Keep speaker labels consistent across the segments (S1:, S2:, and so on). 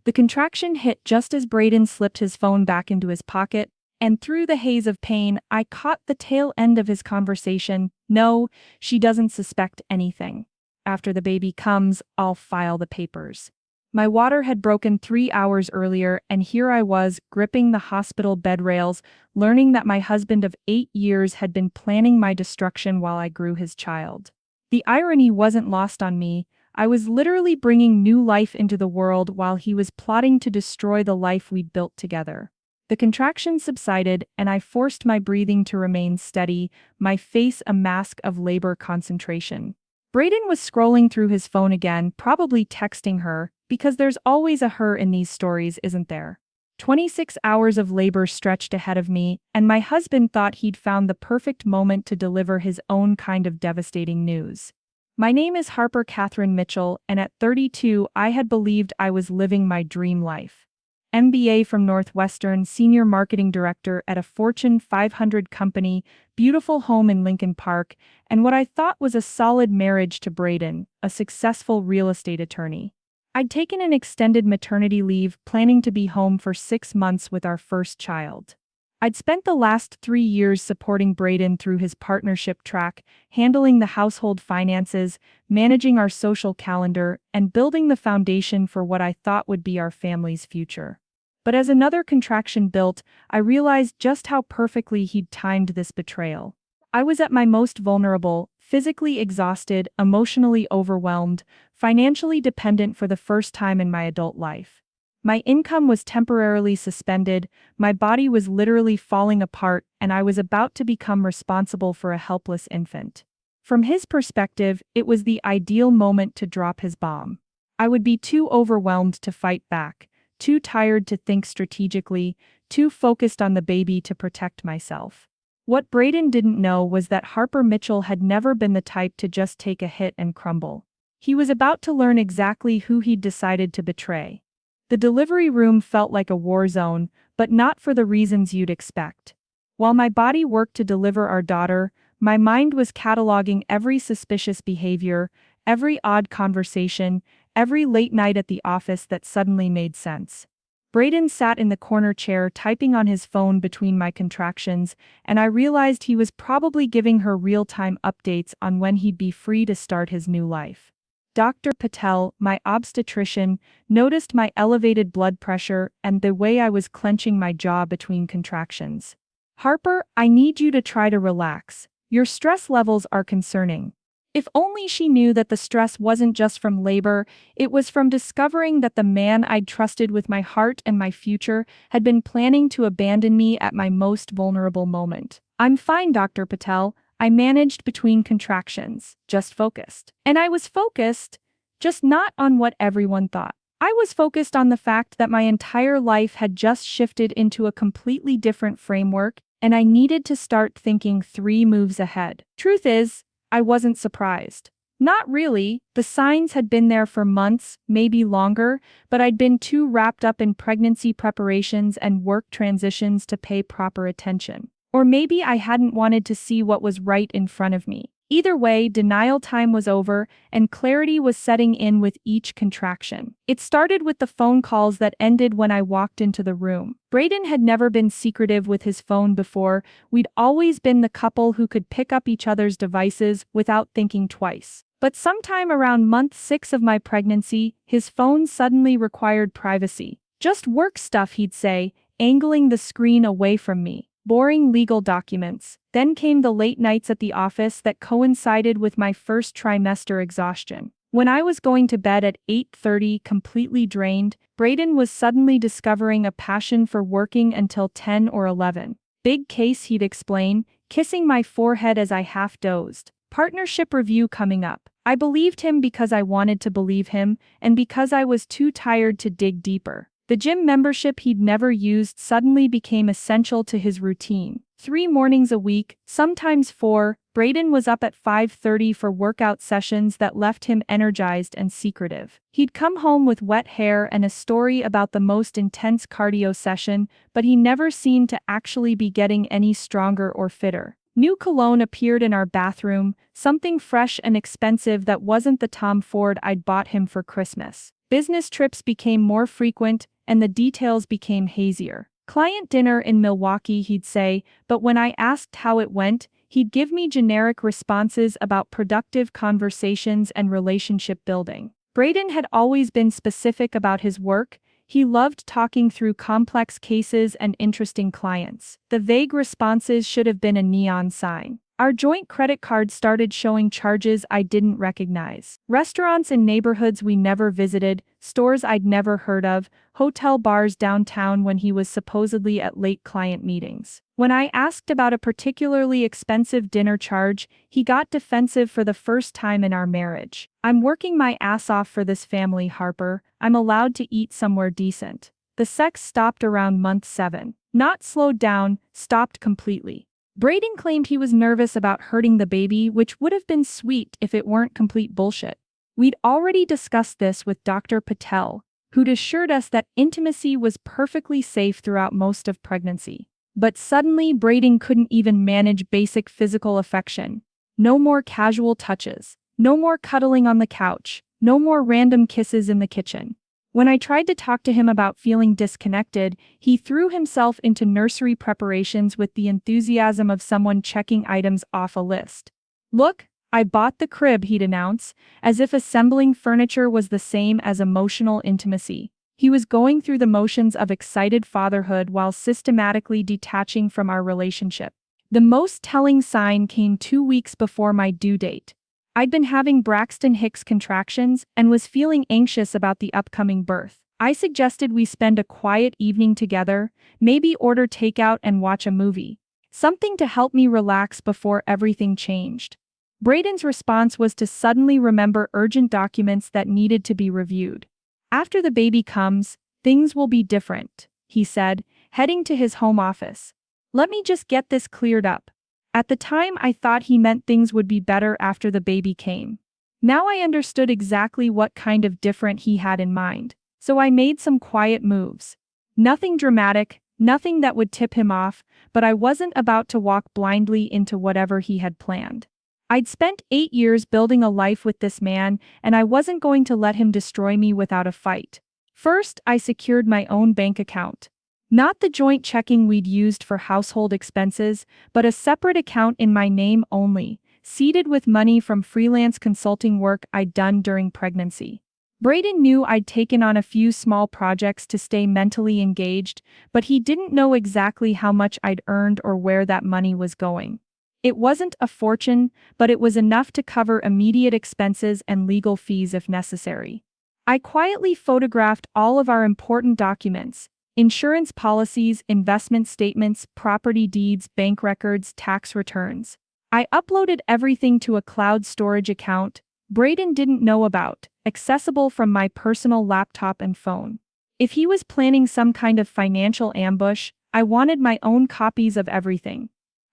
S1: The contraction hit just as Braden slipped his phone back into his pocket, and through the haze of pain, I caught the tail end of his conversation. "No, she doesn't suspect anything. After the baby comes, I'll file the papers." My water had broken 3 hours earlier, and here I was, gripping the hospital bed rails, learning that my husband of 8 years had been planning my destruction while I grew his child. The irony wasn't lost on me. I was literally bringing new life into the world while he was plotting to destroy the life we'd built together. The contractions subsided, and I forced my breathing to remain steady, my face a mask of labor concentration. Braden was scrolling through his phone again, probably texting her, because there's always a her in these stories, isn't there? 26 hours of labor stretched ahead of me, and my husband thought he'd found the perfect moment to deliver his own kind of devastating news. My name is Harper Catherine Mitchell, and at 32, I had believed I was living my dream life. MBA from Northwestern, senior marketing director at a Fortune 500 company, beautiful home in Lincoln Park, and what I thought was a solid marriage to Braden, a successful real estate attorney. I'd taken an extended maternity leave, planning to be home for 6 months with our first child. I'd spent the last 3 years supporting Braden through his partnership track, handling the household finances, managing our social calendar, and building the foundation for what I thought would be our family's future. But as another contraction built, I realized just how perfectly he'd timed this betrayal. I was at my most vulnerable, physically exhausted, emotionally overwhelmed, financially dependent for the first time in my adult life. My income was temporarily suspended, my body was literally falling apart, and I was about to become responsible for a helpless infant. From his perspective, it was the ideal moment to drop his bomb. I would be too overwhelmed to fight back, too tired to think strategically, too focused on the baby to protect myself. What Braden didn't know was that Harper Mitchell had never been the type to just take a hit and crumble. He was about to learn exactly who he'd decided to betray. The delivery room felt like a war zone, but not for the reasons you'd expect. While my body worked to deliver our daughter, my mind was cataloging every suspicious behavior, every odd conversation, every late night at the office that suddenly made sense. Braden sat in the corner chair typing on his phone between my contractions, and I realized he was probably giving her real-time updates on when he'd be free to start his new life. Dr. Patel, my obstetrician, noticed my elevated blood pressure and the way I was clenching my jaw between contractions. "Harper, I need you to try to relax. Your stress levels are concerning." If only she knew that the stress wasn't just from labor, it was from discovering that the man I'd trusted with my heart and my future had been planning to abandon me at my most vulnerable moment. "I'm fine, Dr. Patel. I managed between contractions, just focused." And I was focused, just not on what everyone thought. I was focused on the fact that my entire life had just shifted into a completely different framework, and I needed to start thinking 3 moves ahead. Truth is, I wasn't surprised. Not really, the signs had been there for months, maybe longer, but I'd been too wrapped up in pregnancy preparations and work transitions to pay proper attention. Or maybe I hadn't wanted to see what was right in front of me. Either way, denial time was over, and clarity was setting in with each contraction. It started with the phone calls that ended when I walked into the room. Braden had never been secretive with his phone before. We'd always been the couple who could pick up each other's devices without thinking twice. But sometime around month 6 of my pregnancy, his phone suddenly required privacy. "Just work stuff," he'd say, angling the screen away from me. "Boring legal documents." Then came the late nights at the office that coincided with my first trimester exhaustion. When I was going to bed at 8:30, completely drained, Braden was suddenly discovering a passion for working until 10 or 11. "Big case," he'd explain, kissing my forehead as I half-dozed. "Partnership review coming up." I believed him because I wanted to believe him, and because I was too tired to dig deeper. The gym membership he'd never used suddenly became essential to his routine. 3 mornings a week, sometimes 4, Braden was up at 5:30 for workout sessions that left him energized and secretive. He'd come home with wet hair and a story about the most intense cardio session, but he never seemed to actually be getting any stronger or fitter. New cologne appeared in our bathroom, something fresh and expensive that wasn't the Tom Ford I'd bought him for Christmas. Business trips became more frequent, and the details became hazier. Client dinner in Milwaukee, he'd say, but when I asked how it went, he'd give me generic responses about productive conversations and relationship building. Braden had always been specific about his work. He loved talking through complex cases and interesting clients. The vague responses should have been a neon sign. Our joint credit card started showing charges I didn't recognize. Restaurants in neighborhoods we never visited, stores I'd never heard of, hotel bars downtown when he was supposedly at late client meetings. When I asked about a particularly expensive dinner charge, he got defensive for the first time in our marriage. I'm working my ass off for this family, Harper. I'm allowed to eat somewhere decent. The sex stopped around month 7. Not slowed down, stopped completely. Braden claimed he was nervous about hurting the baby, which would have been sweet if it weren't complete bullshit. We'd already discussed this with Dr. Patel, who'd assured us that intimacy was perfectly safe throughout most of pregnancy. But suddenly, Braden couldn't even manage basic physical affection. No more casual touches. No more cuddling on the couch. No more random kisses in the kitchen. When I tried to talk to him about feeling disconnected, he threw himself into nursery preparations with the enthusiasm of someone checking items off a list. Look, I bought the crib, he'd announce, as if assembling furniture was the same as emotional intimacy. He was going through the motions of excited fatherhood while systematically detaching from our relationship. The most telling sign came 2 weeks before my due date. I'd been having Braxton Hicks contractions and was feeling anxious about the upcoming birth. I suggested we spend a quiet evening together, maybe order takeout and watch a movie. Something to help me relax before everything changed. Braden's response was to suddenly remember urgent documents that needed to be reviewed. After the baby comes, things will be different, he said, heading to his home office. Let me just get this cleared up. At the time, I thought he meant things would be better after the baby came. Now I understood exactly what kind of different he had in mind, so I made some quiet moves. Nothing dramatic, nothing that would tip him off, but I wasn't about to walk blindly into whatever he had planned. I'd spent 8 years building a life with this man, and I wasn't going to let him destroy me without a fight. First, I secured my own bank account. Not the joint checking we'd used for household expenses, but a separate account in my name only, seeded with money from freelance consulting work I'd done during pregnancy. Braden knew I'd taken on a few small projects to stay mentally engaged, but he didn't know exactly how much I'd earned or where that money was going. It wasn't a fortune, but it was enough to cover immediate expenses and legal fees if necessary. I quietly photographed all of our important documents: insurance policies, investment statements, property deeds, bank records, tax returns. I uploaded everything to a cloud storage account Braden didn't know about, accessible from my personal laptop and phone. If he was planning some kind of financial ambush, I wanted my own copies of everything.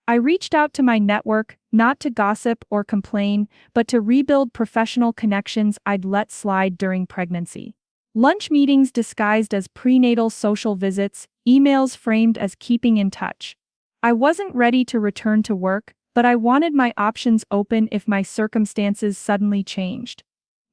S1: I reached out to my network, not to gossip or complain, but to rebuild professional connections I'd let slide during pregnancy. Lunch meetings disguised as prenatal social visits, emails framed as keeping in touch. I wasn't ready to return to work, but I wanted my options open if my circumstances suddenly changed.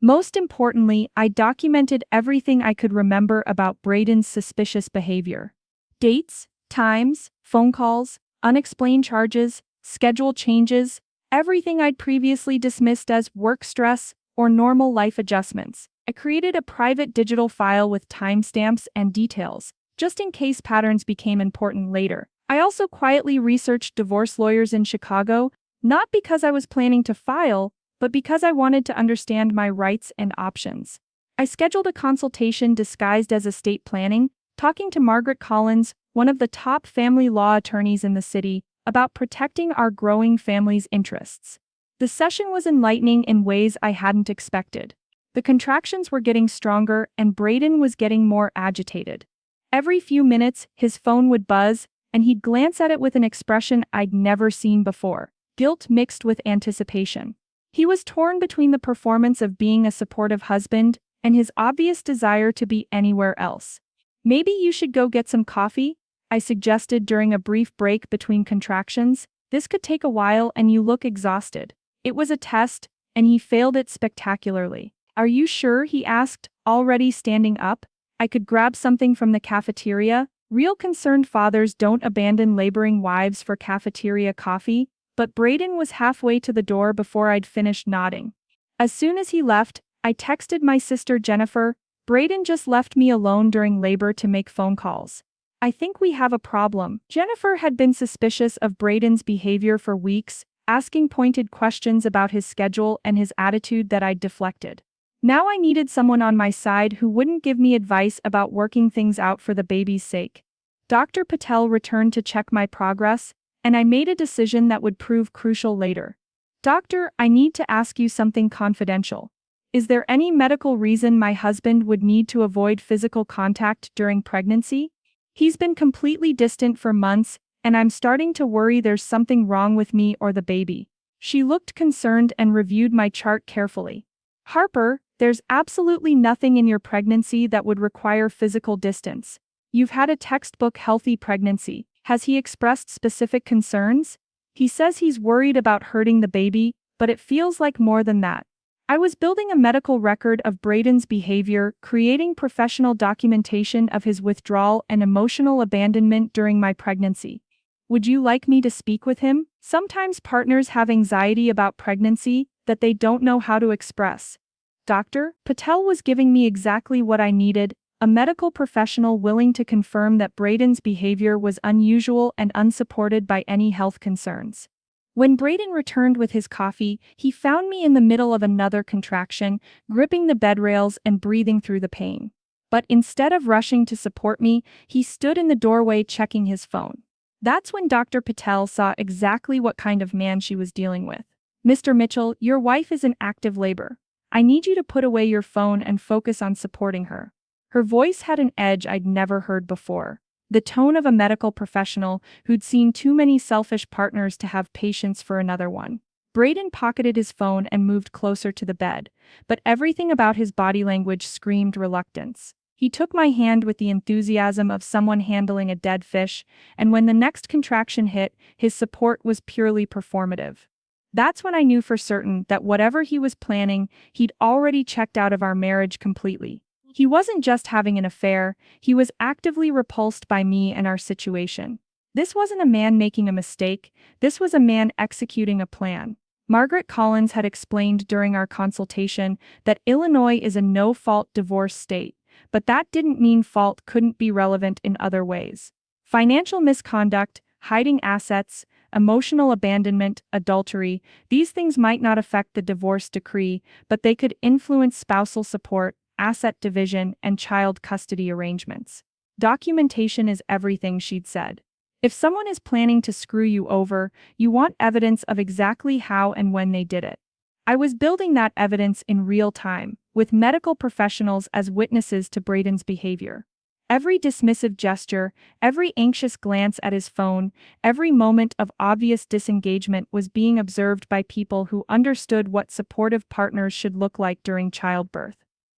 S1: Most importantly, I documented everything I could remember about Braden's suspicious behavior. Dates, times, phone calls, unexplained charges, schedule changes, everything I'd previously dismissed as work stress or normal life adjustments. I created a private digital file with timestamps and details, just in case patterns became important later. I also quietly researched divorce lawyers in Chicago, not because I was planning to file, but because I wanted to understand my rights and options. I scheduled a consultation disguised as estate planning, talking to Margaret Collins, one of the top family law attorneys in the city, about protecting our growing family's interests. The session was enlightening in ways I hadn't expected. The contractions were getting stronger and Braden was getting more agitated. Every few minutes, his phone would buzz, and he'd glance at it with an expression I'd never seen before, guilt mixed with anticipation. He was torn between the performance of being a supportive husband and his obvious desire to be anywhere else. Maybe you should go get some coffee, I suggested during a brief break between contractions. This could take a while and you look exhausted. It was a test, and he failed it spectacularly. Are you sure? He asked, already standing up. I could grab something from the cafeteria. Real concerned fathers don't abandon laboring wives for cafeteria coffee, but Braden was halfway to the door before I'd finished nodding. As soon as he left, I texted my sister Jennifer. Braden just left me alone during labor to make phone calls. I think we have a problem. Jennifer had been suspicious of Braden's behavior for weeks, asking pointed questions about his schedule and his attitude that I'd deflected. Now I needed someone on my side who wouldn't give me advice about working things out for the baby's sake. Dr. Patel returned to check my progress, and I made a decision that would prove crucial later. Doctor, I need to ask you something confidential. Is there any medical reason my husband would need to avoid physical contact during pregnancy? He's been completely distant for months, and I'm starting to worry there's something wrong with me or the baby. She looked concerned and reviewed my chart carefully. Harper, there's absolutely nothing in your pregnancy that would require physical distance. You've had a textbook healthy pregnancy. Has he expressed specific concerns? He says he's worried about hurting the baby, but it feels like more than that. I was building a medical record of Braden's behavior, creating professional documentation of his withdrawal and emotional abandonment during my pregnancy. Would you like me to speak with him? Sometimes partners have anxiety about pregnancy that they don't know how to express. Dr. Patel was giving me exactly what I needed, a medical professional willing to confirm that Braden's behavior was unusual and unsupported by any health concerns. When Braden returned with his coffee, he found me in the middle of another contraction, gripping the bed rails and breathing through the pain. But instead of rushing to support me, he stood in the doorway checking his phone. That's when Dr. Patel saw exactly what kind of man she was dealing with. Mr. Mitchell, your wife is in active labor. I need you to put away your phone and focus on supporting her. Her voice had an edge I'd never heard before. The tone of a medical professional who'd seen too many selfish partners to have patience for another one. Braden pocketed his phone and moved closer to the bed, but everything about his body language screamed reluctance. He took my hand with the enthusiasm of someone handling a dead fish, and when the next contraction hit, his support was purely performative. That's when I knew for certain that whatever he was planning, he'd already checked out of our marriage completely. He wasn't just having an affair, he was actively repulsed by me and our situation. This wasn't a man making a mistake, this was a man executing a plan. Margaret Collins had explained during our consultation that Illinois is a no-fault divorce state, but that didn't mean fault couldn't be relevant in other ways. Financial misconduct, hiding assets, emotional abandonment, adultery, these things might not affect the divorce decree, but they could influence spousal support, asset division, and child custody arrangements. Documentation is everything, she'd said. If someone is planning to screw you over, you want evidence of exactly how and when they did it. I was building that evidence in real time, with medical professionals as witnesses to Braden's behavior. Every dismissive gesture, every anxious glance at his phone, every moment of obvious disengagement was being observed by people who understood what supportive partners should look like during childbirth.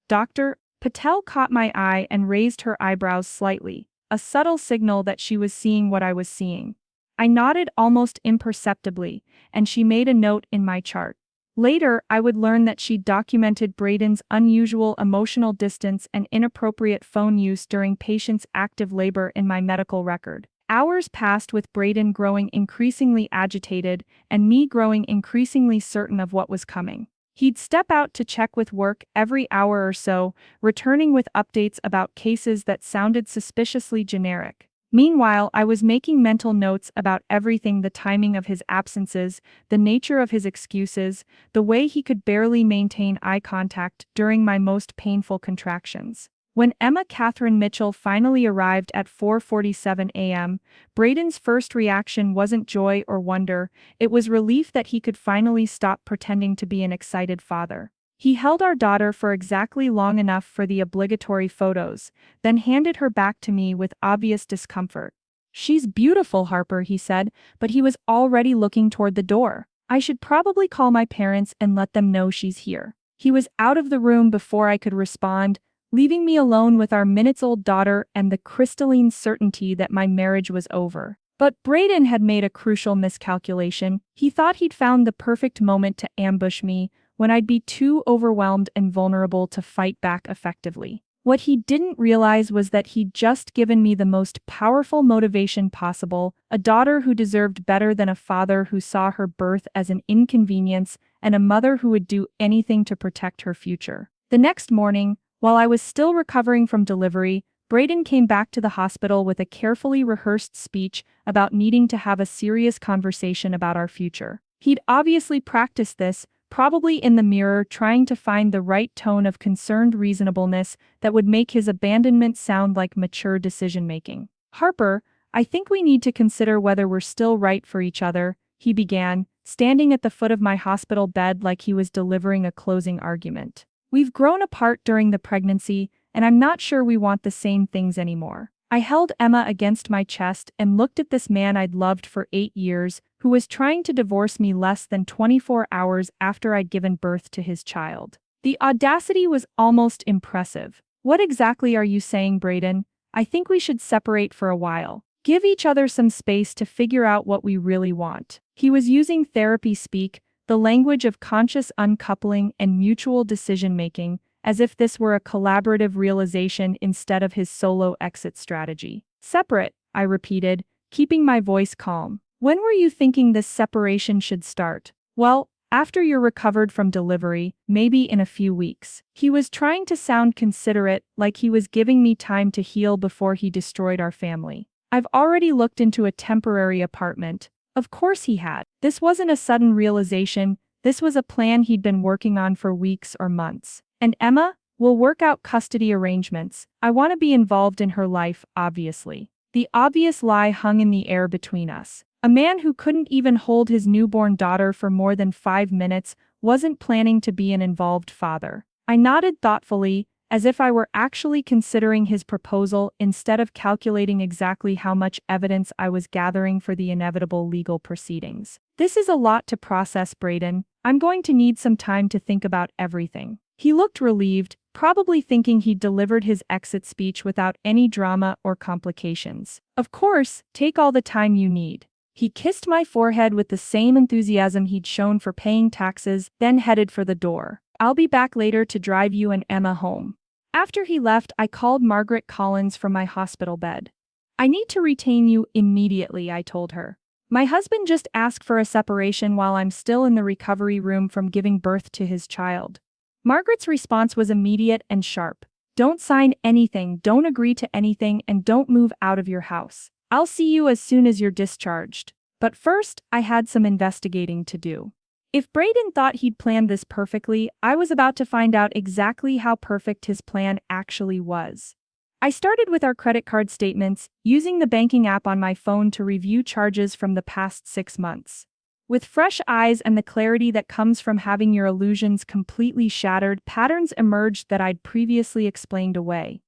S1: Dr. Patel caught my eye and raised her eyebrows slightly, a subtle signal that she was seeing what I was seeing. I nodded almost imperceptibly, and she made a note in my chart. Later, I would learn that she'd documented Braden's unusual emotional distance and inappropriate phone use during patients' active labor in my medical record. Hours passed with Braden growing increasingly agitated and me growing increasingly certain of what was coming. He'd step out to check with work every hour or so, returning with updates about cases that sounded suspiciously generic. Meanwhile, I was making mental notes about everything: the timing of his absences, the nature of his excuses, the way he could barely maintain eye contact during my most painful contractions. When Emma Catherine Mitchell finally arrived at 4:47 a.m., Braden's first reaction wasn't joy or wonder, it was relief that he could finally stop pretending to be an excited father. He held our daughter for exactly long enough for the obligatory photos, then handed her back to me with obvious discomfort. "She's beautiful, Harper," he said, but he was already looking toward the door. "I should probably call my parents and let them know she's here." He was out of the room before I could respond, leaving me alone with our minutes-old daughter and the crystalline certainty that my marriage was over. But Braden had made a crucial miscalculation. He thought he'd found the perfect moment to ambush me, when I'd be too overwhelmed and vulnerable to fight back effectively. What he didn't realize was that he'd just given me the most powerful motivation possible, a daughter who deserved better than a father who saw her birth as an inconvenience, and a mother who would do anything to protect her future. The next morning, while I was still recovering from delivery, Braden came back to the hospital with a carefully rehearsed speech about needing to have a serious conversation about our future. He'd obviously practiced this, probably in the mirror, trying to find the right tone of concerned reasonableness that would make his abandonment sound like mature decision-making. "Harper, I think we need to consider whether we're still right for each other," he began, standing at the foot of my hospital bed like he was delivering a closing argument. "We've grown apart during the pregnancy, and I'm not sure we want the same things anymore." I held Emma against my chest and looked at this man I'd loved for 8 years, who was trying to divorce me less than 24 hours after I'd given birth to his child. The audacity was almost impressive. "What exactly are you saying, Braden? I think we should separate for a while. Give each other some space to figure out what we really want." He was using therapy speak, the language of conscious uncoupling and mutual decision-making, as if this were a collaborative realization instead of his solo exit strategy. "Separate," I repeated, keeping my voice calm. "When were you thinking this separation should start?" "Well, after you're recovered from delivery, maybe in a few weeks." He was trying to sound considerate, like he was giving me time to heal before he destroyed our family. "I've already looked into a temporary apartment." Of course he had. This wasn't a sudden realization, this was a plan he'd been working on for weeks or months. "And Emma, we'll work out custody arrangements. I want to be involved in her life, obviously." The obvious lie hung in the air between us. A man who couldn't even hold his newborn daughter for more than 5 minutes wasn't planning to be an involved father. I nodded thoughtfully, as if I were actually considering his proposal instead of calculating exactly how much evidence I was gathering for the inevitable legal proceedings. "This is a lot to process, Braden. I'm going to need some time to think about everything." He looked relieved, probably thinking he'd delivered his exit speech without any drama or complications. "Of course, take all the time you need." He kissed my forehead with the same enthusiasm he'd shown for paying taxes, then headed for the door. "I'll be back later to drive you and Emma home." After he left, I called Margaret Collins from my hospital bed. "I need to retain you immediately," I told her. "My husband just asked for a separation while I'm still in the recovery room from giving birth to his child." Margaret's response was immediate and sharp. "Don't sign anything, don't agree to anything, and don't move out of your house. I'll see you as soon as you're discharged." But first, I had some investigating to do. If Braden thought he'd planned this perfectly, I was about to find out exactly how perfect his plan actually was. I started with our credit card statements, using the banking app on my phone to review charges from the past 6 months. With fresh eyes and the clarity that comes from having your illusions completely shattered, patterns emerged that I'd previously explained away.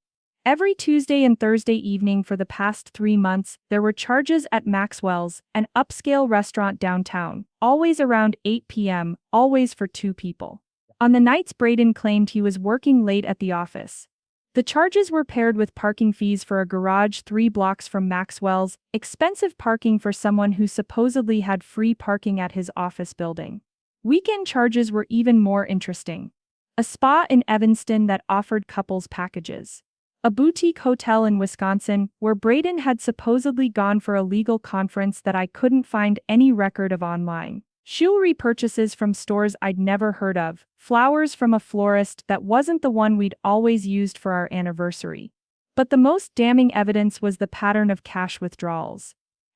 S1: Every Tuesday and Thursday evening for the past 3 months, there were charges at Maxwell's, an upscale restaurant downtown, always around 8 p.m., always for 2 people. On the nights Braden claimed he was working late at the office. The charges were paired with parking fees for a garage 3 blocks from Maxwell's, expensive parking for someone who supposedly had free parking at his office building. Weekend charges were even more interesting. A spa in Evanston that offered couples packages. A boutique hotel in Wisconsin where Braden had supposedly gone for a legal conference that I couldn't find any record of online. Jewelry purchases from stores I'd never heard of, flowers from a florist that wasn't the one we'd always used for our anniversary. But the most damning evidence was the pattern of cash withdrawals.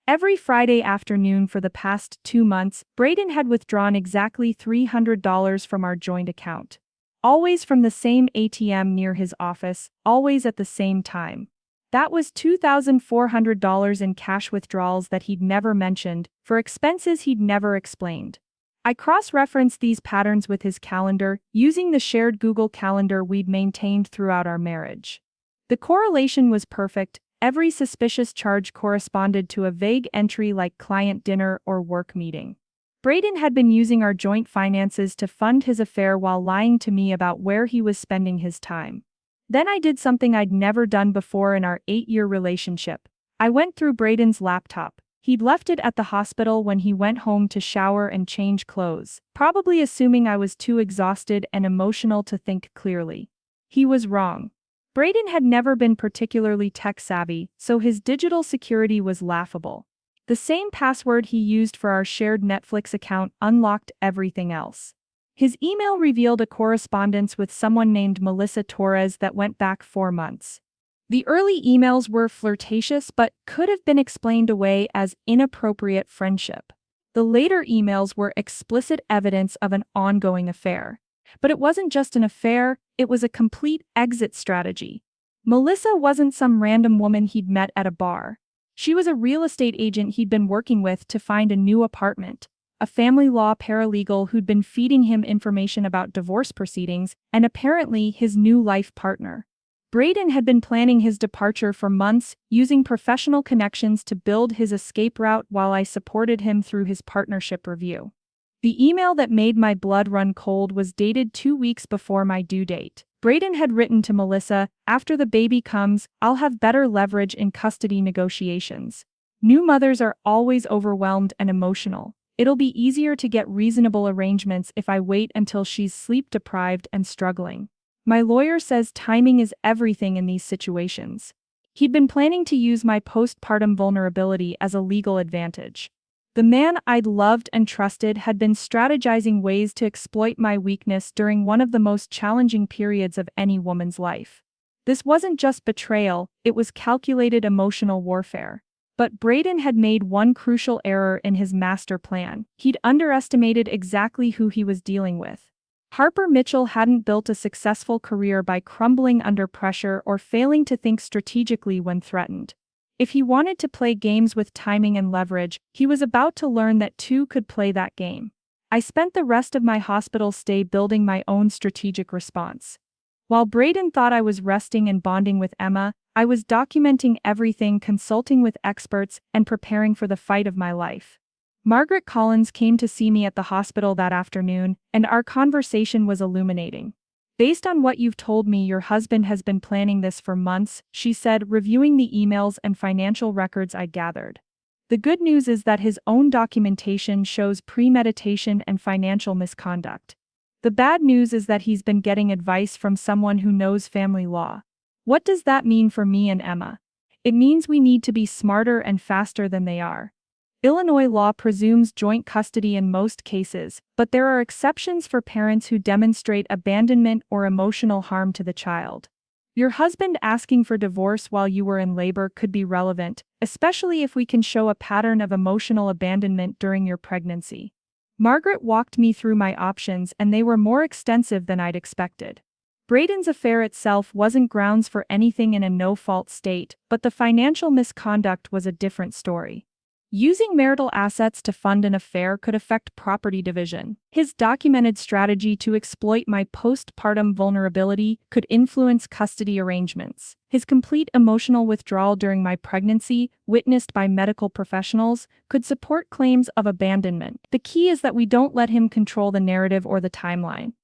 S1: Every Friday afternoon for the past 2 months, Braden had withdrawn exactly $300 from our joint account. Always from the same ATM near his office, always at the same time. That was $2,400 in cash withdrawals that he'd never mentioned, for expenses he'd never explained. I cross-referenced these patterns with his calendar, using the shared Google Calendar we'd maintained throughout our marriage. The correlation was perfect. Every suspicious charge corresponded to a vague entry like client dinner or work meeting. Braden had been using our joint finances to fund his affair while lying to me about where he was spending his time. Then I did something I'd never done before in our 8-year relationship. I went through Braden's laptop. He'd left it at the hospital when he went home to shower and change clothes, probably assuming I was too exhausted and emotional to think clearly. He was wrong. Braden had never been particularly tech-savvy, so his digital security was laughable. The same password he used for our shared Netflix account unlocked everything else. His email revealed a correspondence with someone named Melissa Torres that went back 4 months. The early emails were flirtatious but could have been explained away as inappropriate friendship. The later emails were explicit evidence of an ongoing affair. But it wasn't just an affair, it was a complete exit strategy. Melissa wasn't some random woman he'd met at a bar. She was a real estate agent he'd been working with to find a new apartment, a family law paralegal who'd been feeding him information about divorce proceedings, and apparently his new life partner. Braden had been planning his departure for months, using professional connections to build his escape route while I supported him through his partnership review. The email that made my blood run cold was dated 2 weeks before my due date. Braden had written to Melissa, "After the baby comes, I'll have better leverage in custody negotiations. New mothers are always overwhelmed and emotional. It'll be easier to get reasonable arrangements if I wait until she's sleep-deprived and struggling. My lawyer says timing is everything in these situations." He'd been planning to use my postpartum vulnerability as a legal advantage. The man I'd loved and trusted had been strategizing ways to exploit my weakness during one of the most challenging periods of any woman's life. This wasn't just betrayal, it was calculated emotional warfare. But Braden had made one crucial error in his master plan. He'd underestimated exactly who he was dealing with. Harper Mitchell hadn't built a successful career by crumbling under pressure or failing to think strategically when threatened. If he wanted to play games with timing and leverage, he was about to learn that two could play that game. I spent the rest of my hospital stay building my own strategic response. While Braden thought I was resting and bonding with Emma, I was documenting everything, consulting with experts, and preparing for the fight of my life. Margaret Collins came to see me at the hospital that afternoon, and our conversation was illuminating. "Based on what you've told me, your husband has been planning this for months," she said, reviewing the emails and financial records I gathered. "The good news is that his own documentation shows premeditation and financial misconduct. The bad news is that he's been getting advice from someone who knows family law. What does that mean for me and Emma? It means we need to be smarter and faster than they are. Illinois law presumes joint custody in most cases, but there are exceptions for parents who demonstrate abandonment or emotional harm to the child. Your husband asking for divorce while you were in labor could be relevant, especially if we can show a pattern of emotional abandonment during your pregnancy." Margaret walked me through my options, and they were more extensive than I'd expected. Braden's affair itself wasn't grounds for anything in a no-fault state, but the financial misconduct was a different story. Using marital assets to fund an affair could affect property division. His documented strategy to exploit my postpartum vulnerability could influence custody arrangements. His complete emotional withdrawal during my pregnancy, witnessed by medical professionals, could support claims of abandonment. The key is that we don't let him control the narrative or the timeline.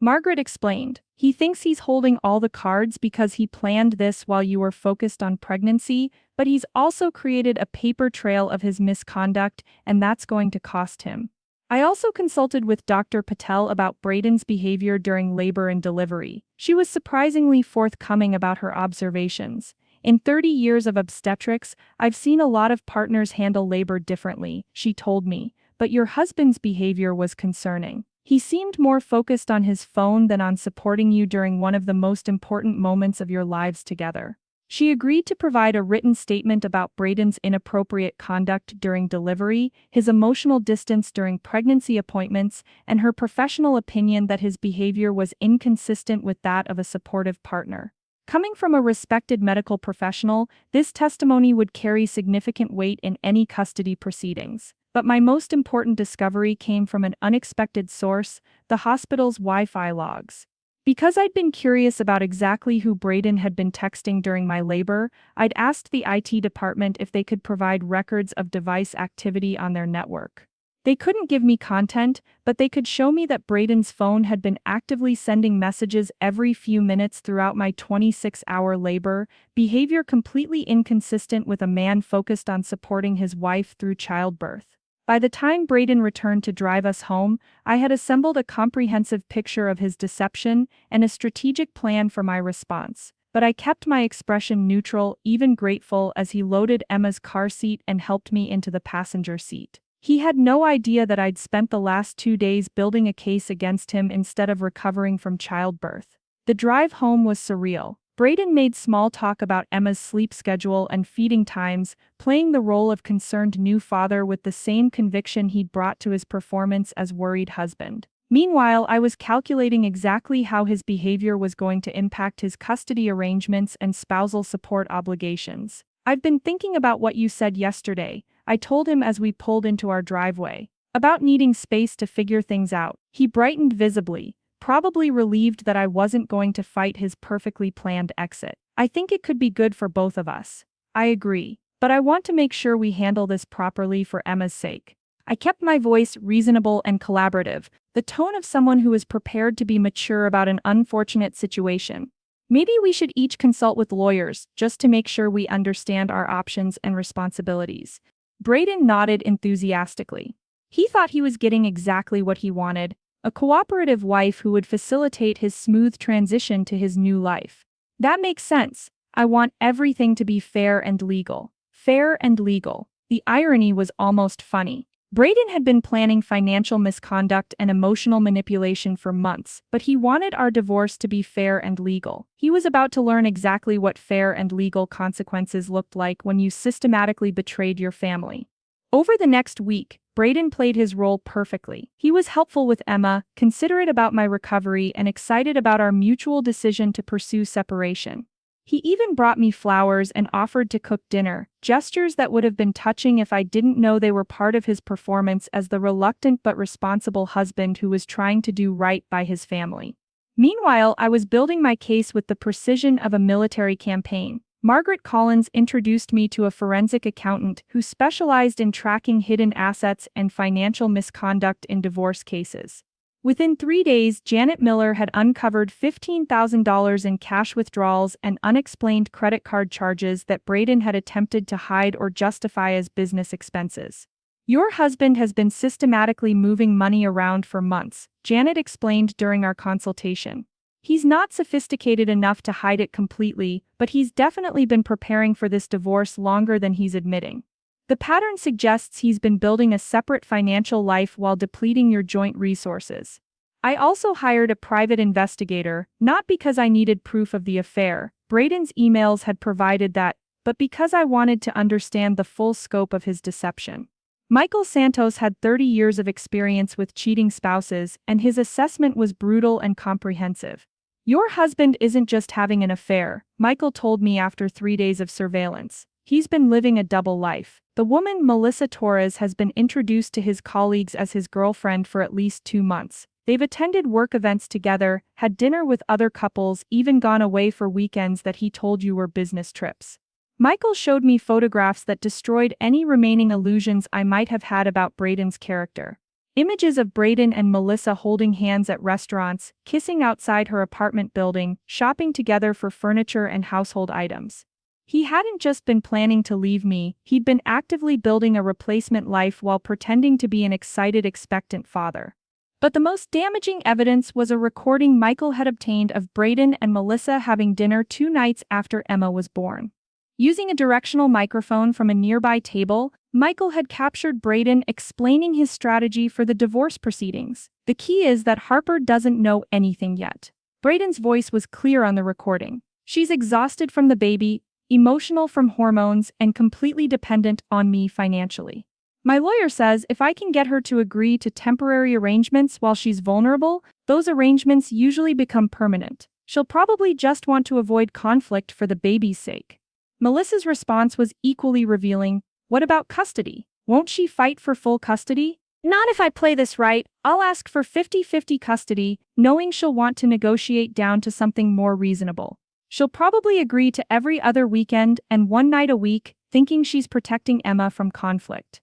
S1: Margaret explained, "He thinks he's holding all the cards because he planned this while you were focused on pregnancy, but he's also created a paper trail of his misconduct, and that's going to cost him." I also consulted with Dr. Patel about Braden's behavior during labor and delivery. She was surprisingly forthcoming about her observations. "In 30 years of obstetrics, I've seen a lot of partners handle labor differently," she told me, "but your husband's behavior was concerning. He seemed more focused on his phone than on supporting you during one of the most important moments of your lives together." She agreed to provide a written statement about Braden's inappropriate conduct during delivery, his emotional distance during pregnancy appointments, and her professional opinion that his behavior was inconsistent with that of a supportive partner. Coming from a respected medical professional, this testimony would carry significant weight in any custody proceedings. But my most important discovery came from an unexpected source: the hospital's Wi-Fi logs. Because I'd been curious about exactly who Braden had been texting during my labor, I'd asked the IT department if they could provide records of device activity on their network. They couldn't give me content, but they could show me that Braden's phone had been actively sending messages every few minutes throughout my 26-hour labor, behavior completely inconsistent with a man focused on supporting his wife through childbirth. By the time Braden returned to drive us home, I had assembled a comprehensive picture of his deception and a strategic plan for my response. But I kept my expression neutral, even grateful, as he loaded Emma's car seat and helped me into the passenger seat. He had no idea that I'd spent the last 2 days building a case against him instead of recovering from childbirth. The drive home was surreal. Braden made small talk about Emma's sleep schedule and feeding times, playing the role of concerned new father with the same conviction he'd brought to his performance as worried husband. Meanwhile, I was calculating exactly how his behavior was going to impact his custody arrangements and spousal support obligations. "I've been thinking about what you said yesterday," I told him as we pulled into our driveway. "About needing space to figure things out." He brightened visibly, probably relieved that I wasn't going to fight his perfectly planned exit. "I think it could be good for both of us." "I agree. But I want to make sure we handle this properly for Emma's sake." I kept my voice reasonable and collaborative, the tone of someone who is prepared to be mature about an unfortunate situation. "Maybe we should each consult with lawyers, just to make sure we understand our options and responsibilities." Braden nodded enthusiastically. He thought he was getting exactly what he wanted, a cooperative wife who would facilitate his smooth transition to his new life. "That makes sense. I want everything to be fair and legal." Fair and legal. The irony was almost funny. Braden had been planning financial misconduct and emotional manipulation for months, but he wanted our divorce to be fair and legal. He was about to learn exactly what fair and legal consequences looked like when you systematically betrayed your family. Over the next week, Braden played his role perfectly. He was helpful with Emma, considerate about my recovery, and excited about our mutual decision to pursue separation. He even brought me flowers and offered to cook dinner, gestures that would have been touching if I didn't know they were part of his performance as the reluctant but responsible husband who was trying to do right by his family. Meanwhile, I was building my case with the precision of a military campaign. Margaret Collins introduced me to a forensic accountant who specialized in tracking hidden assets and financial misconduct in divorce cases. Within 3 days, Janet Miller had uncovered $15,000 in cash withdrawals and unexplained credit card charges that Braden had attempted to hide or justify as business expenses. "Your husband has been systematically moving money around for months," Janet explained during our consultation. "He's not sophisticated enough to hide it completely, but he's definitely been preparing for this divorce longer than he's admitting. The pattern suggests he's been building a separate financial life while depleting your joint resources." I also hired a private investigator, not because I needed proof of the affair, Braden's emails had provided that, but because I wanted to understand the full scope of his deception. Michael Santos had 30 years of experience with cheating spouses, and his assessment was brutal and comprehensive. "Your husband isn't just having an affair," Michael told me after 3 days of surveillance. "He's been living a double life." The woman, Melissa Torres, has been introduced to his colleagues as his girlfriend for at least 2 months. They've attended work events together, had dinner with other couples, even gone away for weekends that he told you were business trips. Michael showed me photographs that destroyed any remaining illusions I might have had about Braden's character. Images of Braden and Melissa holding hands at restaurants, kissing outside her apartment building, shopping together for furniture and household items. He hadn't just been planning to leave me, he'd been actively building a replacement life while pretending to be an excited, expectant father. But the most damaging evidence was a recording Michael had obtained of Braden and Melissa having dinner 2 nights after Emma was born. Using a directional microphone from a nearby table, Michael had captured Braden explaining his strategy for the divorce proceedings. "The key is that Harper doesn't know anything yet." Braden's voice was clear on the recording. "She's exhausted from the baby, emotional from hormones, and completely dependent on me financially. My lawyer says if I can get her to agree to temporary arrangements while she's vulnerable, those arrangements usually become permanent. She'll probably just want to avoid conflict for the baby's sake." Melissa's response was equally revealing. "What about custody? Won't she fight for full custody?" "Not if I play this right. I'll ask for 50-50 custody, knowing she'll want to negotiate down to something more reasonable. She'll probably agree to every other weekend and 1 night a week, thinking she's protecting Emma from conflict."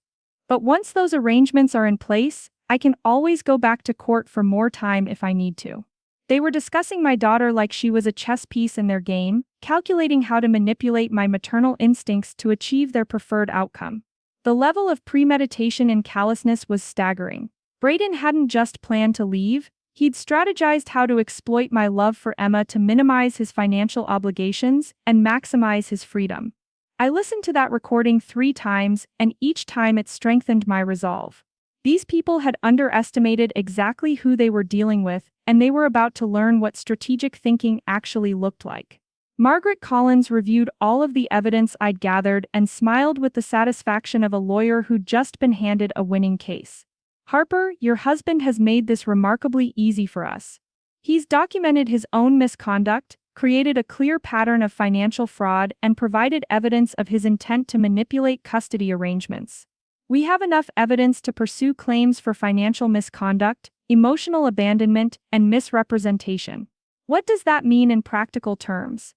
S1: But once those arrangements are in place, I can always go back to court for more time if I need to. They were discussing my daughter like she was a chess piece in their game, calculating how to manipulate my maternal instincts to achieve their preferred outcome. The level of premeditation and callousness was staggering. Braden hadn't just planned to leave, he'd strategized how to exploit my love for Emma to minimize his financial obligations and maximize his freedom. I listened to that recording 3 times, and each time it strengthened my resolve. These people had underestimated exactly who they were dealing with, and they were about to learn what strategic thinking actually looked like. Margaret Collins reviewed all of the evidence I'd gathered and smiled with the satisfaction of a lawyer who'd just been handed a winning case. "Harper, your husband has made this remarkably easy for us. He's documented his own misconduct, created a clear pattern of financial fraud, and provided evidence of his intent to manipulate custody arrangements. We have enough evidence to pursue claims for financial misconduct, emotional abandonment, and misrepresentation." What does that mean in practical terms?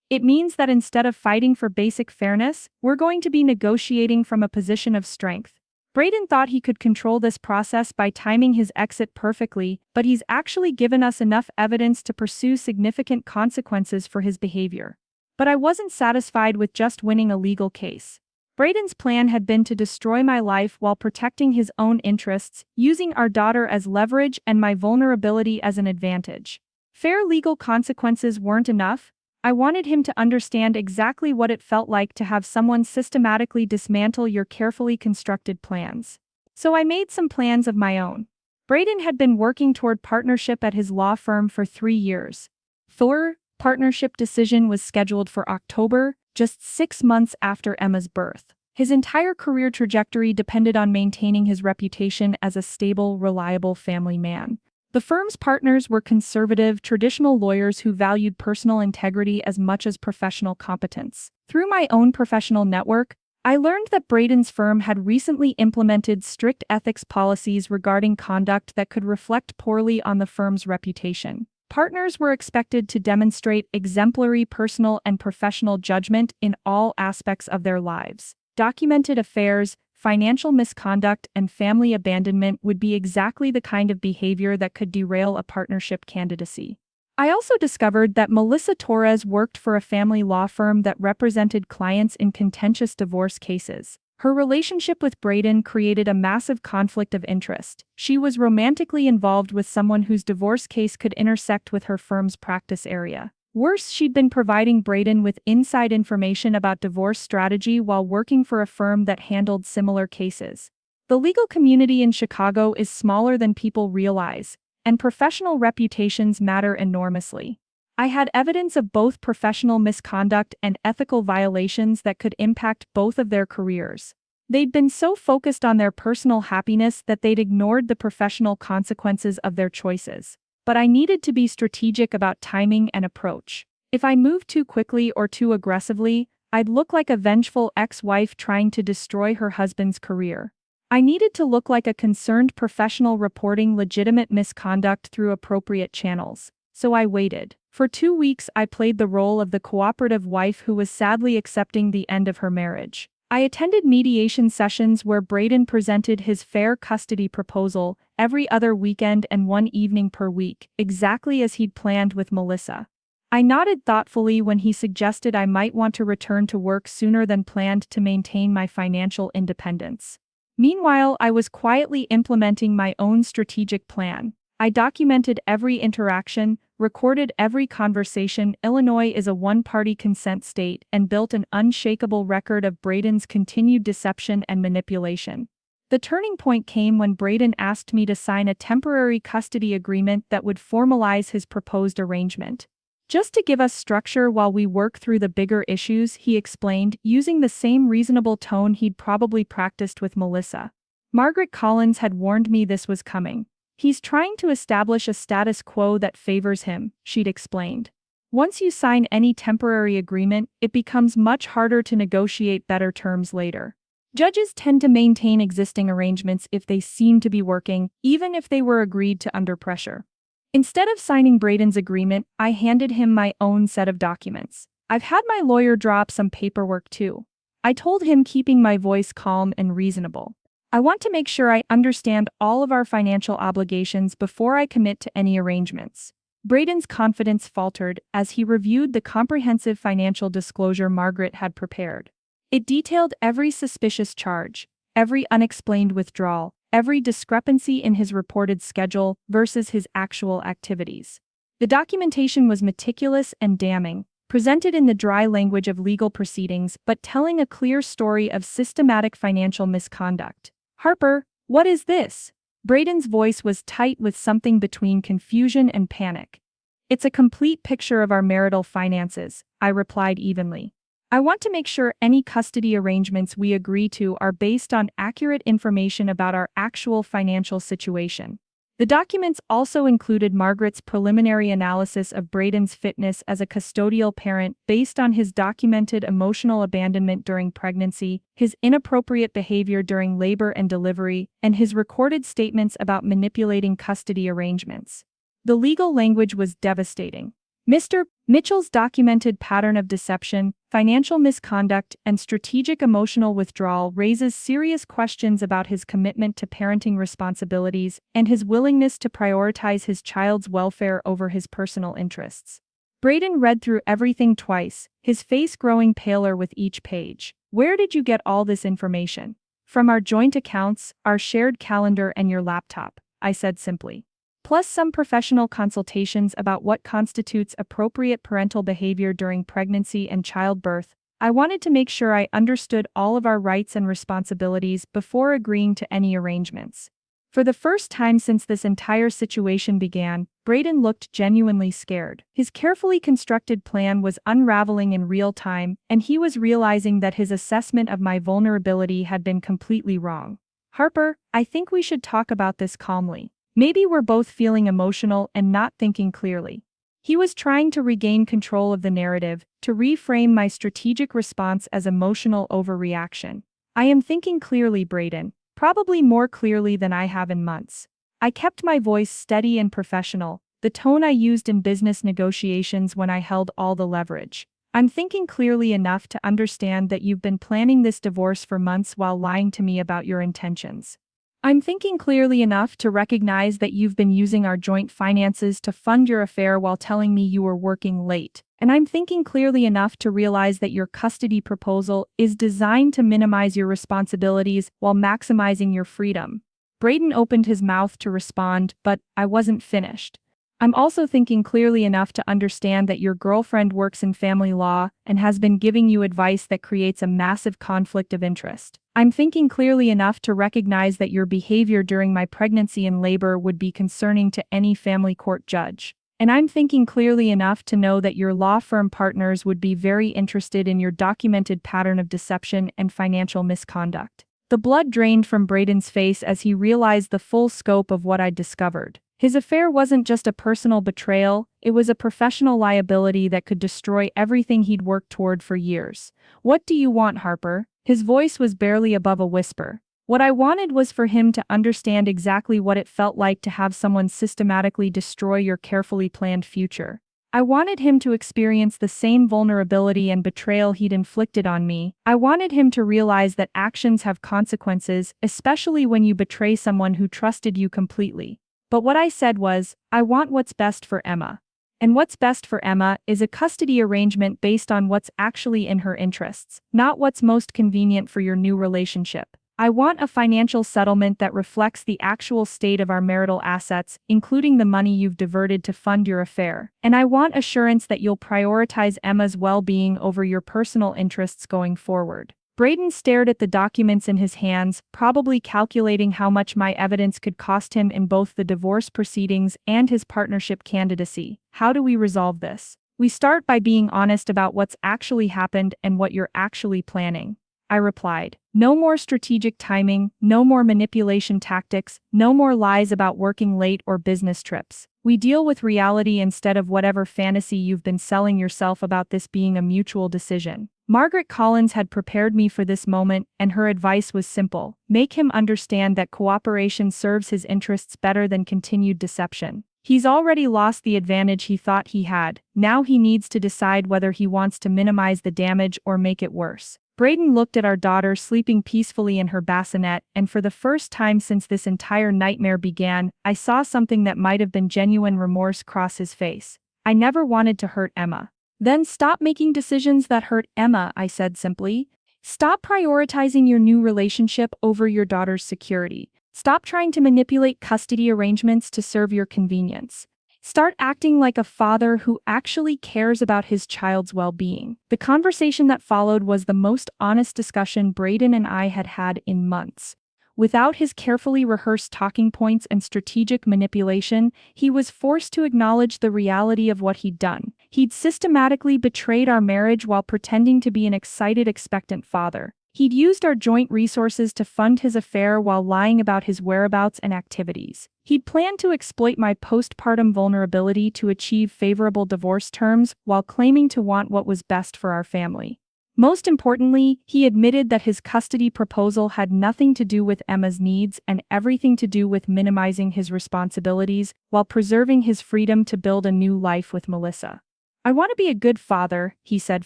S1: It means that instead of fighting for basic fairness, we're going to be negotiating from a position of strength. Braden thought he could control this process by timing his exit perfectly, but he's actually given us enough evidence to pursue significant consequences for his behavior. But I wasn't satisfied with just winning a legal case. Braden's plan had been to destroy my life while protecting his own interests, using our daughter as leverage and my vulnerability as an advantage. Fair legal consequences weren't enough. I wanted him to understand exactly what it felt like to have someone systematically dismantle your carefully constructed plans. So I made some plans of my own. Braden had been working toward partnership at his law firm for 3 years. Thor, partnership decision was scheduled for October, just 6 months after Emma's birth. His entire career trajectory depended on maintaining his reputation as a stable, reliable family man. The firm's partners were conservative, traditional lawyers who valued personal integrity as much as professional competence. Through my own professional network, I learned that Braden's firm had recently implemented strict ethics policies regarding conduct that could reflect poorly on the firm's reputation. Partners were expected to demonstrate exemplary personal and professional judgment in all aspects of their lives. Documented affairs, financial misconduct, and family abandonment would be exactly the kind of behavior that could derail a partnership candidacy. I also discovered that Melissa Torres worked for a family law firm that represented clients in contentious divorce cases. Her relationship with Braden created a massive conflict of interest. She was romantically involved with someone whose divorce case could intersect with her firm's practice area. Worse, she'd been providing Braden with inside information about divorce strategy while working for a firm that handled similar cases. The legal community in Chicago is smaller than people realize, and professional reputations matter enormously. I had evidence of both professional misconduct and ethical violations that could impact both of their careers. They'd been so focused on their personal happiness that they'd ignored the professional consequences of their choices. But I needed to be strategic about timing and approach. If I moved too quickly or too aggressively, I'd look like a vengeful ex-wife trying to destroy her husband's career. I needed to look like a concerned professional reporting legitimate misconduct through appropriate channels. So I waited. For 2 weeks, I played the role of the cooperative wife who was sadly accepting the end of her marriage. I attended mediation sessions where Braden presented his fair custody proposal every other weekend and 1 evening per week, exactly as he'd planned with Melissa. I nodded thoughtfully when he suggested I might want to return to work sooner than planned to maintain my financial independence. Meanwhile, I was quietly implementing my own strategic plan. I documented every interaction, recorded every conversation. Illinois is a one-party consent state, and built an unshakable record of Braden's continued deception and manipulation. The turning point came when Braden asked me to sign a temporary custody agreement that would formalize his proposed arrangement. "Just to give us structure while we work through the bigger issues," he explained, using the same reasonable tone he'd probably practiced with Melissa. Margaret Collins had warned me this was coming. "He's trying to establish a status quo that favors him," she'd explained. "Once you sign any temporary agreement, it becomes much harder to negotiate better terms later. Judges tend to maintain existing arrangements if they seem to be working, even if they were agreed to under pressure." Instead of signing Braden's agreement, I handed him my own set of documents. "I've had my lawyer draw up some paperwork too," I told him, keeping my voice calm and reasonable. I want to make sure I understand all of our financial obligations before I commit to any arrangements. Braden's confidence faltered as he reviewed the comprehensive financial disclosure Margaret had prepared. It detailed every suspicious charge, every unexplained withdrawal, every discrepancy in his reported schedule versus his actual activities. The documentation was meticulous and damning, presented in the dry language of legal proceedings but telling a clear story of systematic financial misconduct. "Harper, what is this?" Braden's voice was tight with something between confusion and panic. "It's a complete picture of our marital finances," I replied evenly. "I want to make sure any custody arrangements we agree to are based on accurate information about our actual financial situation." The documents also included Margaret's preliminary analysis of Braden's fitness as a custodial parent based on his documented emotional abandonment during pregnancy, his inappropriate behavior during labor and delivery, and his recorded statements about manipulating custody arrangements. The legal language was devastating. Mr. Mitchell's documented pattern of deception, financial misconduct, and strategic emotional withdrawal raises serious questions about his commitment to parenting responsibilities and his willingness to prioritize his child's welfare over his personal interests. Braden read through everything twice, his face growing paler with each page. "Where did you get all this information?" "From our joint accounts, our shared calendar, and your laptop," I said simply. "Plus some professional consultations about what constitutes appropriate parental behavior during pregnancy and childbirth. I wanted to make sure I understood all of our rights and responsibilities before agreeing to any arrangements." For the first time since this entire situation began, Braden looked genuinely scared. His carefully constructed plan was unraveling in real time, and he was realizing that his assessment of my vulnerability had been completely wrong. "Harper, I think we should talk about this calmly. Maybe we're both feeling emotional and not thinking clearly." He was trying to regain control of the narrative, to reframe my strategic response as emotional overreaction. "I am thinking clearly, Braden, probably more clearly than I have in months." I kept my voice steady and professional, the tone I used in business negotiations when I held all the leverage. "I'm thinking clearly enough to understand that you've been planning this divorce for months while lying to me about your intentions. I'm thinking clearly enough to recognize that you've been using our joint finances to fund your affair while telling me you were working late. And I'm thinking clearly enough to realize that your custody proposal is designed to minimize your responsibilities while maximizing your freedom." Braden opened his mouth to respond, but I wasn't finished. "I'm also thinking clearly enough to understand that your girlfriend works in family law and has been giving you advice that creates a massive conflict of interest. I'm thinking clearly enough to recognize that your behavior during my pregnancy and labor would be concerning to any family court judge. And I'm thinking clearly enough to know that your law firm partners would be very interested in your documented pattern of deception and financial misconduct." The blood drained from Braden's face as he realized the full scope of what I'd discovered. His affair wasn't just a personal betrayal, it was a professional liability that could destroy everything he'd worked toward for years. "What do you want, Harper?" His voice was barely above a whisper. What I wanted was for him to understand exactly what it felt like to have someone systematically destroy your carefully planned future. I wanted him to experience the same vulnerability and betrayal he'd inflicted on me. I wanted him to realize that actions have consequences, especially when you betray someone who trusted you completely. But what I said was, "I want what's best for Emma. And what's best for Emma is a custody arrangement based on what's actually in her interests, not what's most convenient for your new relationship. I want a financial settlement that reflects the actual state of our marital assets, including the money you've diverted to fund your affair. And I want assurance that you'll prioritize Emma's well-being over your personal interests going forward." Braden stared at the documents in his hands, probably calculating how much my evidence could cost him in both the divorce proceedings and his partnership candidacy. "How do we resolve this?" "We start by being honest about what's actually happened and what you're actually planning," I replied. "No more strategic timing, no more manipulation tactics, no more lies about working late or business trips. We deal with reality instead of whatever fantasy you've been selling yourself about this being a mutual decision." Margaret Collins had prepared me for this moment, and her advice was simple: make him understand that cooperation serves his interests better than continued deception. He's already lost the advantage he thought he had, now he needs to decide whether he wants to minimize the damage or make it worse. Braden looked at our daughter sleeping peacefully in her bassinet, and for the first time since this entire nightmare began, I saw something that might have been genuine remorse cross his face. I never wanted to hurt Emma. Then stop making decisions that hurt Emma, I said simply. Stop prioritizing your new relationship over your daughter's security. Stop trying to manipulate custody arrangements to serve your convenience. Start acting like a father who actually cares about his child's well-being. The conversation that followed was the most honest discussion Braden and I had had in months. Without his carefully rehearsed talking points and strategic manipulation, he was forced to acknowledge the reality of what he'd done. He'd systematically betrayed our marriage while pretending to be an excited, expectant father. He'd used our joint resources to fund his affair while lying about his whereabouts and activities. He'd planned to exploit my postpartum vulnerability to achieve favorable divorce terms while claiming to want what was best for our family. Most importantly, he admitted that his custody proposal had nothing to do with Emma's needs and everything to do with minimizing his responsibilities while preserving his freedom to build a new life with Melissa. I want to be a good father, he said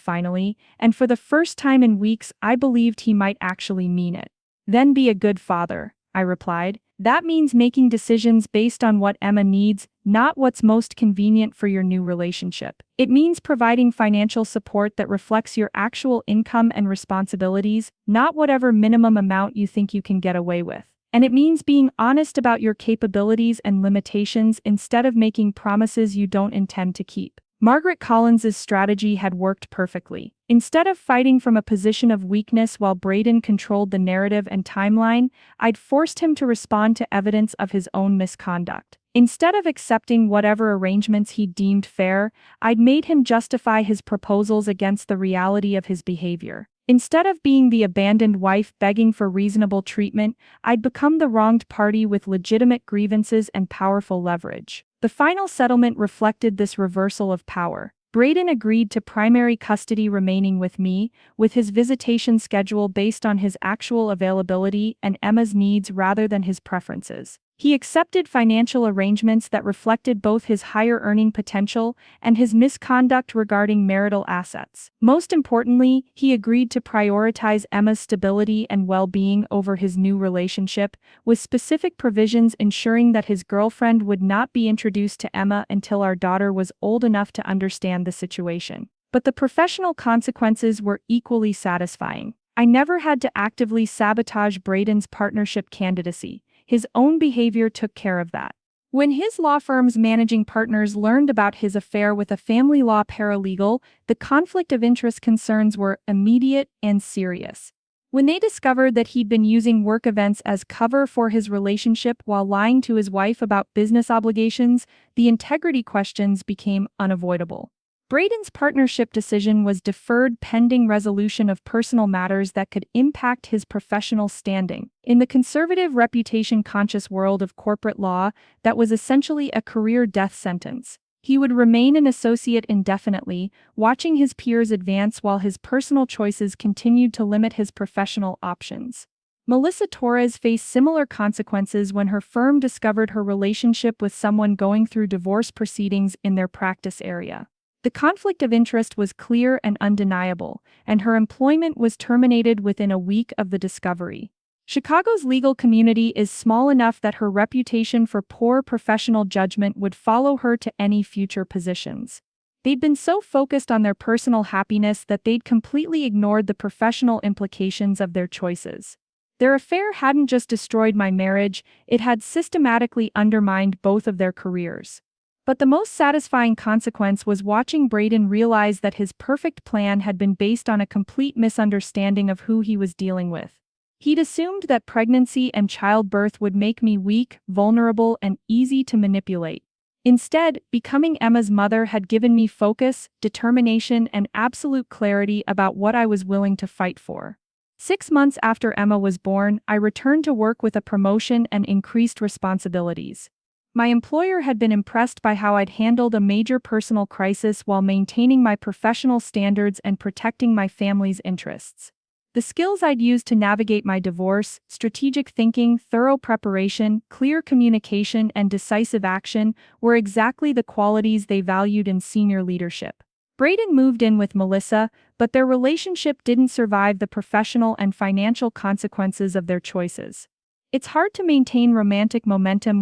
S1: finally, and for the first time in weeks I believed he might actually mean it. Then be a good father, I replied. That means making decisions based on what Emma needs, not what's most convenient for your new relationship. It means providing financial support that reflects your actual income and responsibilities, not whatever minimum amount you think you can get away with. And it means being honest about your capabilities and limitations instead of making promises you don't intend to keep. Margaret Collins's strategy had worked perfectly. Instead of fighting from a position of weakness while Braden controlled the narrative and timeline, I'd forced him to respond to evidence of his own misconduct. Instead of accepting whatever arrangements he deemed fair, I'd made him justify his proposals against the reality of his behavior. Instead of being the abandoned wife begging for reasonable treatment, I'd become the wronged party with legitimate grievances and powerful leverage. The final settlement reflected this reversal of power. Braden agreed to primary custody remaining with me, with his visitation schedule based on his actual availability and Emma's needs rather than his preferences. He accepted financial arrangements that reflected both his higher earning potential and his misconduct regarding marital assets. Most importantly, he agreed to prioritize Emma's stability and well-being over his new relationship, with specific provisions ensuring that his girlfriend would not be introduced to Emma until our daughter was old enough to understand the situation. But the professional consequences were equally satisfying. I never had to actively sabotage Braden's partnership candidacy. His own behavior took care of that. When his law firm's managing partners learned about his affair with a family law paralegal, the conflict of interest concerns were immediate and serious. When they discovered that he'd been using work events as cover for his relationship while lying to his wife about business obligations, the integrity questions became unavoidable. Braden's partnership decision was deferred pending resolution of personal matters that could impact his professional standing. In the conservative, reputation-conscious world of corporate law, that was essentially a career death sentence. He would remain an associate indefinitely, watching his peers advance while his personal choices continued to limit his professional options. Melissa Torres faced similar consequences when her firm discovered her relationship with someone going through divorce proceedings in their practice area. The conflict of interest was clear and undeniable, and her employment was terminated within a week of the discovery. Chicago's legal community is small enough that her reputation for poor professional judgment would follow her to any future positions. They'd been so focused on their personal happiness that they'd completely ignored the professional implications of their choices. Their affair hadn't just destroyed my marriage, it had systematically undermined both of their careers. But the most satisfying consequence was watching Braden realize that his perfect plan had been based on a complete misunderstanding of who he was dealing with. He'd assumed that pregnancy and childbirth would make me weak, vulnerable, and easy to manipulate. Instead, becoming Emma's mother had given me focus, determination, and absolute clarity about what I was willing to fight for. 6 months after Emma was born, I returned to work with a promotion and increased responsibilities. My employer had been impressed by how I'd handled a major personal crisis while maintaining my professional standards and protecting my family's interests. The skills I'd used to navigate my divorce, strategic thinking, thorough preparation, clear communication, and decisive action, were exactly the qualities they valued in senior leadership. Braden moved in with Melissa, but their relationship didn't survive the professional and financial consequences of their choices. It's hard to maintain romantic momentum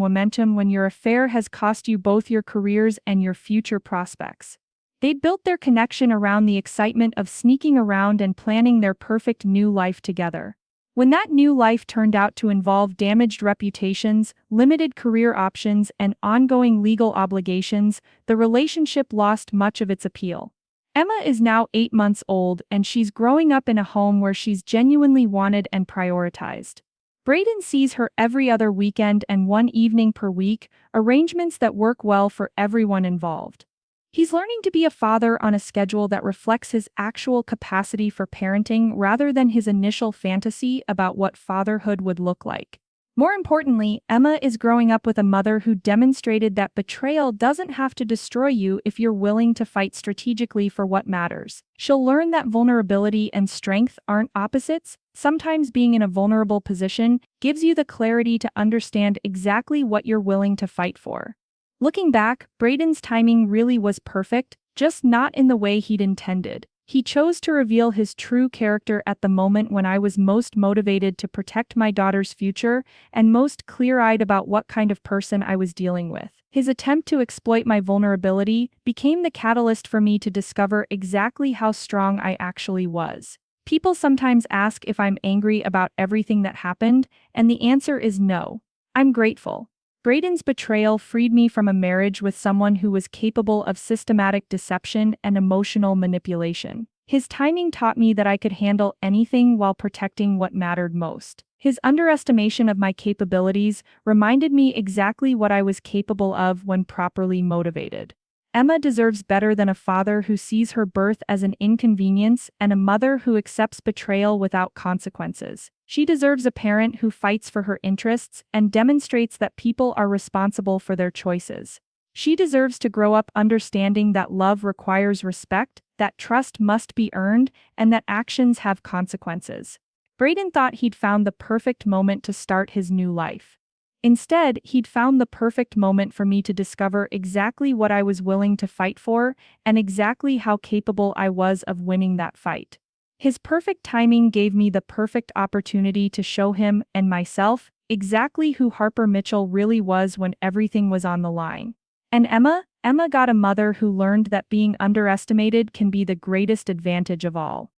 S1: when your affair has cost you both your careers and your future prospects. They'd built their connection around the excitement of sneaking around and planning their perfect new life together. When that new life turned out to involve damaged reputations, limited career options, and ongoing legal obligations, the relationship lost much of its appeal. Emma is now 8 months old and she's growing up in a home where she's genuinely wanted and prioritized. Braden sees her every other weekend and one evening per week, arrangements that work well for everyone involved. He's learning to be a father on a schedule that reflects his actual capacity for parenting rather than his initial fantasy about what fatherhood would look like. More importantly, Emma is growing up with a mother who demonstrated that betrayal doesn't have to destroy you if you're willing to fight strategically for what matters. She'll learn that vulnerability and strength aren't opposites. Sometimes being in a vulnerable position gives you the clarity to understand exactly what you're willing to fight for. Looking back, Braden's timing really was perfect, just not in the way he'd intended. He chose to reveal his true character at the moment when I was most motivated to protect my daughter's future and most clear-eyed about what kind of person I was dealing with. His attempt to exploit my vulnerability became the catalyst for me to discover exactly how strong I actually was. People sometimes ask if I'm angry about everything that happened, and the answer is no. I'm grateful. Braden's betrayal freed me from a marriage with someone who was capable of systematic deception and emotional manipulation. His timing taught me that I could handle anything while protecting what mattered most. His underestimation of my capabilities reminded me exactly what I was capable of when properly motivated. Emma deserves better than a father who sees her birth as an inconvenience and a mother who accepts betrayal without consequences. She deserves a parent who fights for her interests and demonstrates that people are responsible for their choices. She deserves to grow up understanding that love requires respect, that trust must be earned, and that actions have consequences. Braden thought he'd found the perfect moment to start his new life. Instead, he'd found the perfect moment for me to discover exactly what I was willing to fight for and exactly how capable I was of winning that fight. His perfect timing gave me the perfect opportunity to show him and myself exactly who Harper Mitchell really was when everything was on the line. And Emma got a mother who learned that being underestimated can be the greatest advantage of all.